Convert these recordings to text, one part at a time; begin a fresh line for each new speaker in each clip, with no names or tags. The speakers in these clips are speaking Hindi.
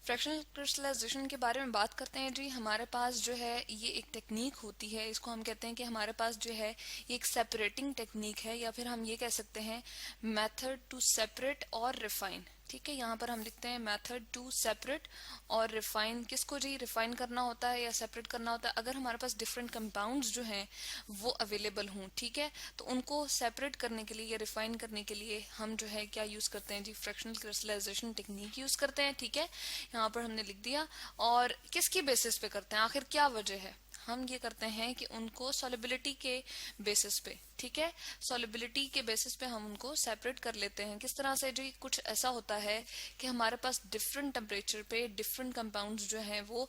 फ्रैक्शनल क्रिस्टलाइजेशन के बारे में बात करते हैं जी। हमारे पास जो है ये एक टेक्निक होती है, इसको हम कहते हैं कि हमारे पास जो है ये एक सेपरेटिंग टेक्निक है, या फिर हम ये कह सकते हैं मेथड टू सेपरेट और रिफाइन। ठीक है, यहाँ पर हम लिखते हैं मेथड टू सेपरेट और रिफाइन। किसको जी रिफाइन करना होता है या सेपरेट करना होता है? अगर हमारे पास डिफरेंट कंपाउंड्स जो हैं वो अवेलेबल हों, ठीक है, तो उनको सेपरेट करने के लिए या रिफाइन करने के लिए हम जो है क्या यूज करते हैं जी? फ्रैक्शनल क्रिस्टलाइजेशन टेक्निक यूज करते हैं। ठीक है, यहाँ पर हमने लिख दिया। और किसकी बेसिस पे करते हैं, आखिर क्या वजह है? हम ये करते हैं कि उनको सॉलिबिलिटी के बेसिस पे, ठीक है, सॉलिबिलिटी के बेसिस पे हम उनको सेपरेट कर लेते हैं। किस तरह से जी? कुछ ऐसा होता है कि हमारे पास डिफरेंट टेम्परेचर पे डिफरेंट कंपाउंड्स जो हैं वो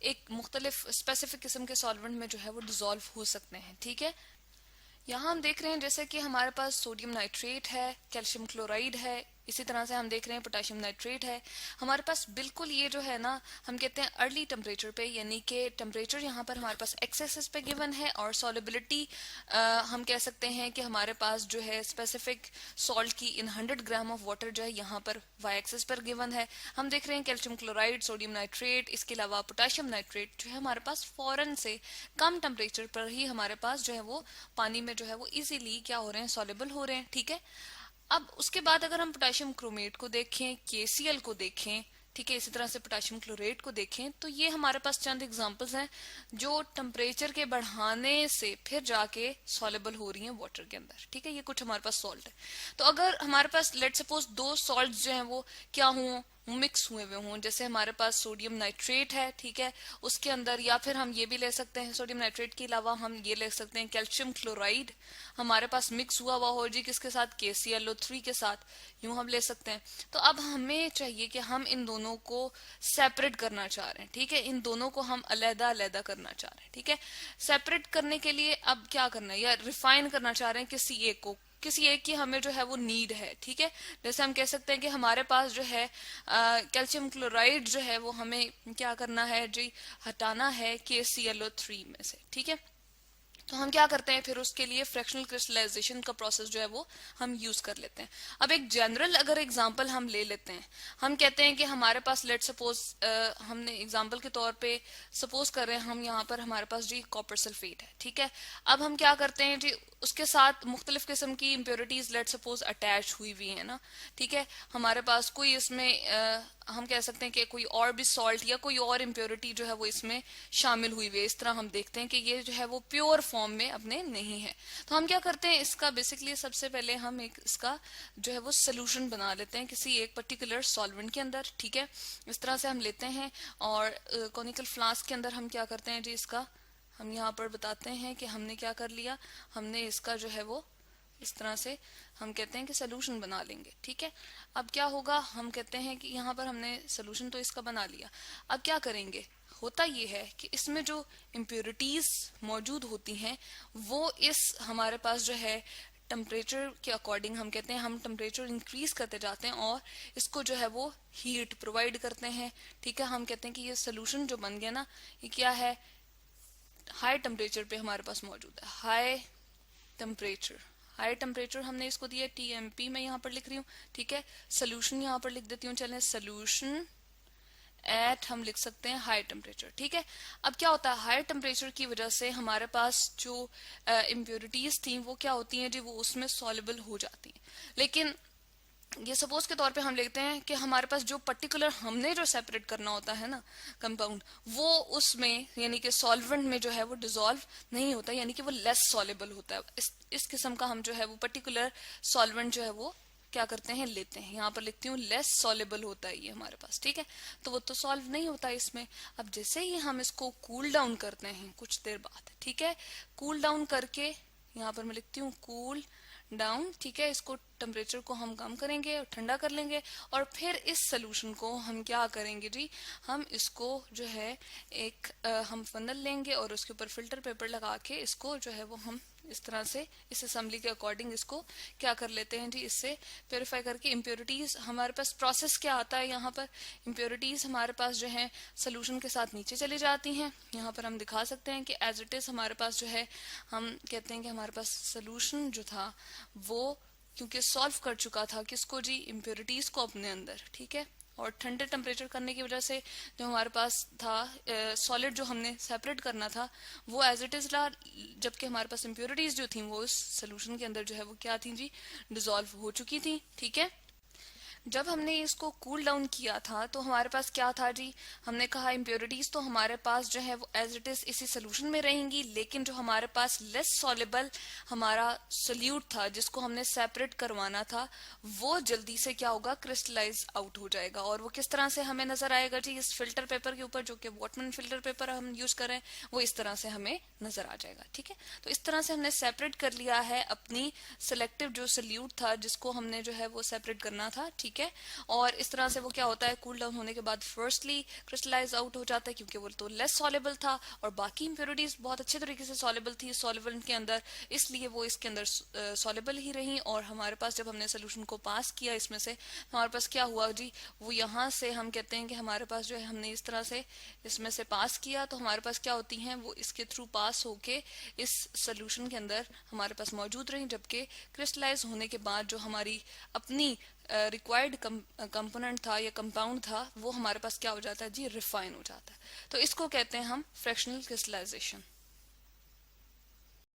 एक मुख्तलिफ स्पेसिफिक किस्म के सॉल्वेंट में जो है वो डिसॉल्व हो सकते हैं। ठीक है, यहाँ हम देख रहे हैं जैसे कि हमारे पास सोडियम नाइट्रेट है, कैल्शियम क्लोराइड है, इसी तरह से हम देख रहे हैं पोटेशियम नाइट्रेट है। हमारे पास बिल्कुल ये जो है ना, हम कहते हैं अर्ली टेम्परेचर पे, यानी कि टेम्परेचर यहाँ पर हमारे पास एक्स एक्सिस पे गिवन है, और सॉलिबिलिटी हम कह सकते हैं कि हमारे पास जो है स्पेसिफिक सॉल्ट की इन 100 ग्राम ऑफ वाटर जो है यहाँ पर वाई एक्सिस पर गिवन है। हम देख रहे हैं कैल्शियम क्लोराइड, सोडियम नाइट्रेट, इसके अलावा पोटेशियम नाइट्रेट जो है हमारे पास फॉरन से कम टेम्परेचर पर ही हमारे पास जो है वो पानी में जो है वो इजीली क्या हो रहे हैं? सॉलेबल हो रहे हैं। ठीक है, अब उसके बाद अगर हम पोटेशियम क्रोमेट को देखें, केसीएल को देखें, ठीक है, इसी तरह से पोटेशियम क्लोरेट को देखें, तो ये हमारे पास चंद एग्जांपल्स हैं जो टेम्परेचर के बढ़ाने से फिर जाके सॉलेबल हो रही हैं वाटर के अंदर। ठीक है, ये कुछ हमारे पास सॉल्ट है। तो अगर हमारे पास लेट सपोज दो सॉल्ट जो हैं वो क्या हुए, मिक्स हुए हुए हों, जैसे हमारे पास सोडियम नाइट्रेट है, ठीक है, उसके अंदर, या फिर हम ये भी ले सकते हैं सोडियम नाइट्रेट के अलावा हम ये ले सकते हैं कैल्शियम क्लोराइड हमारे पास मिक्स हुआ हुआ हो जी, किसके साथ? KClO3 के साथ, यूं हम ले सकते हैं। तो अब हमें चाहिए कि हम इन दोनों को सेपरेट करना चाह रहे हैं। ठीक है, इन दोनों को हम अलग अलग करना चाह रहे हैं। ठीक है, सेपरेट करने के लिए अब क्या करना है, या रिफाइन करना चाह रहे हैं किसी एक को, किसी एक की हमें जो है वो नीड है। ठीक है, जैसे हम कह सकते हैं कि हमारे पास जो है कैल्शियम क्लोराइड जो है वो हमें क्या करना है जी? हटाना है KClO3 में से। ठीक है, तो हम क्या करते हैं फिर उसके लिए? फ्रैक्शनल क्रिस्टलाइजेशन का प्रोसेस जो है वो हम यूज कर लेते हैं। अब एक जनरल अगर एग्जांपल हम ले लेते हैं, हम कहते हैं कि हमारे पास लेट सपोज हमने एग्जांपल के तौर पे सपोज कर रहे हैं हम यहाँ पर हमारे पास जी कॉपर सल्फेट है। ठीक है, अब हम क्या करते हैं जी? उसके साथ मुख्तलिफ किस्म की इम्प्योरिटीज लेट सपोज अटैच हुई हुई है ना। ठीक है, हमारे पास कोई इसमें हम कह सकते हैं कि कोई और भी सॉल्ट या कोई और इम्प्योरिटी जो है वो इसमें शामिल हुई हुई है। इस तरह हम देखते हैं कि ये जो है वो प्योर फॉर्म में अपने नहीं है। तो हम क्या करते हैं इसका? बेसिकली सबसे पहले हम एक इसका जो है वो सोल्यूशन बना लेते हैं किसी एक पर्टिकुलर सॉल्वेंट के अंदर। ठीक है, इस तरह से हम लेते हैं, और कॉनिकल फ्लास्क के अंदर हम क्या करते हैं जी? इसका हम यहाँ पर बताते हैं कि हमने क्या कर लिया, हमने इसका जो है वो इस तरह से हम कहते हैं कि सोल्यूशन बना लेंगे। ठीक है, अब क्या होगा? हम कहते हैं कि यहाँ पर हमने सोल्यूशन तो इसका बना लिया, अब क्या करेंगे? होता ये है कि इसमें जो इम्प्योरिटीज मौजूद होती हैं वो इस हमारे पास जो है टेम्परेचर के अकॉर्डिंग, हम कहते हैं हम टेम्परेचर इंक्रीज करते जाते हैं और इसको जो है वो हीट प्रोवाइड करते हैं। ठीक है, हम कहते हैं कि ये सोल्यूशन जो बन गया ना, ये क्या है? हाई टेम्परेचर पे हमारे पास मौजूद है। टेम्परेचर हाई टेम्परेचर हमने इसको दिया TMP, मैं यहाँ पर लिख रही हूँ। ठीक है, सोल्यूशन यहाँ पर लिख देती हूँ, चलें, सोल्यूशन एट हम लिख सकते हैं हाई टेम्परेचर। ठीक है, अब क्या होता है? हाई टेम्परेचर की वजह से हमारे पास जो इम्प्योरिटीज थी वो क्या होती हैं जी? वो उसमें सॉल्युबल हो जाती हैं। लेकिन ये सपोज के तौर पे हम लेते हैं कि हमारे पास जो पर्टिकुलर हमने जो सेपरेट करना होता है ना कंपाउंड, वो उसमें यानी कि सॉल्वेंट में जो है वो डिसॉल्व नहीं होता, यानी कि वो लेस सॉल्युबल होता है। इस किस्म का हम जो है वो पर्टिकुलर सॉल्वेंट जो है वो क्या करते हैं? लेते हैं। यहाँ पर लिखती हूँ लेस सॉल्युबल होता है ये हमारे पास। ठीक है, तो वो तो सॉल्व नहीं होता इसमें। अब जैसे ही हम इसको कूल डाउन करते हैं कुछ देर बाद, ठीक है, कूल डाउन करके यहाँ पर मैं लिखती हूँ कूल डाउन। ठीक है, इसको टेम्परेचर को हम कम करेंगे और ठंडा कर लेंगे, और फिर इस सोल्यूशन को हम क्या करेंगे जी? हम इसको जो है एक हम फनल लेंगे और उसके ऊपर फिल्टर पेपर लगा के इसको जो है वो हम इस तरह से इस असेंबली के अकॉर्डिंग इसको क्या कर लेते हैं जी? इससे प्योरीफाई करके इम्प्योरिटीज हमारे पास प्रोसेस क्या आता है? यहाँ पर इम्प्योरिटीज हमारे पास जो है सोल्यूशन के साथ नीचे चली जाती हैं। यहाँ पर हम दिखा सकते हैं कि एज इट इज हमारे पास जो है, हम कहते हैं कि हमारे पास सोल्यूशन जो था वो क्योंकि सॉल्व कर चुका था किसको जी? इम्प्योरिटीज को अपने अंदर। ठीक है, और ठंडे टेम्परेचर करने की वजह से जो हमारे पास था सॉलिड जो हमने सेपरेट करना था वो एज इट इज रहा, जबकि हमारे पास इम्प्योरिटीज जो थी वो उस सोल्यूशन के अंदर जो है वो क्या थी जी, डिजोल्व हो चुकी थी। ठीक है, जब हमने इसको कूल डाउन किया था तो हमारे पास क्या था जी, हमने कहा इम्प्योरिटीज तो हमारे पास जो है वो एज इट इज इसी सोल्यूशन में रहेंगी, लेकिन जो हमारे पास लेस सॉलेबल हमारा सोल्यूट था जिसको हमने सेपरेट करवाना था वो जल्दी से क्या होगा, क्रिस्टलाइज आउट हो जाएगा। और वो किस तरह से हमें नजर आएगा जी, इस फिल्टर पेपर के ऊपर जो कि वॉटमैन फिल्टर पेपर हम यूज कर रहे हैं वो इस तरह से हमें नजर आ जाएगा। ठीक है, तो इस तरह से हमने सेपरेट कर लिया है अपनी सिलेक्टिव जो सोल्यूट था जिसको हमने जो है वो सेपरेट करना था। ठीक है, और इस तरह से वो क्या होता है, कूल डाउन होने के बाद फर्स्टली क्रिस्टलाइज आउट हो जाता है क्योंकि वो तो लेस सॉलेबल था और बाकी इंप्योरिटीज बहुत अच्छे तरीके से सॉलेबल थी सॉल्वेंट के अंदर, इसलिए वो इसके अंदर सॉलेबल ही रही। और हमारे पास जब हमने सोल्यूशन को पास किया इसमें से हमारे पास क्या हुआ जी, वो यहाँ से हम कहते हैं कि हमारे पास जो है हमने इस तरह से इसमें से पास किया तो हमारे पास क्या होती हैं, वो इसके थ्रू पास होके इस सोल्यूशन के अंदर हमारे पास मौजूद रही, जबकि क्रिस्टलाइज होने के बाद जो हमारी अपनी रिक्वायर्ड कंपोनेंट था या कंपाउंड था वो हमारे पास क्या हो जाता है जी, रिफाइन हो जाता है। तो इसको कहते हैं हम फ्रैक्शनल क्रिस्टलाइजेशन।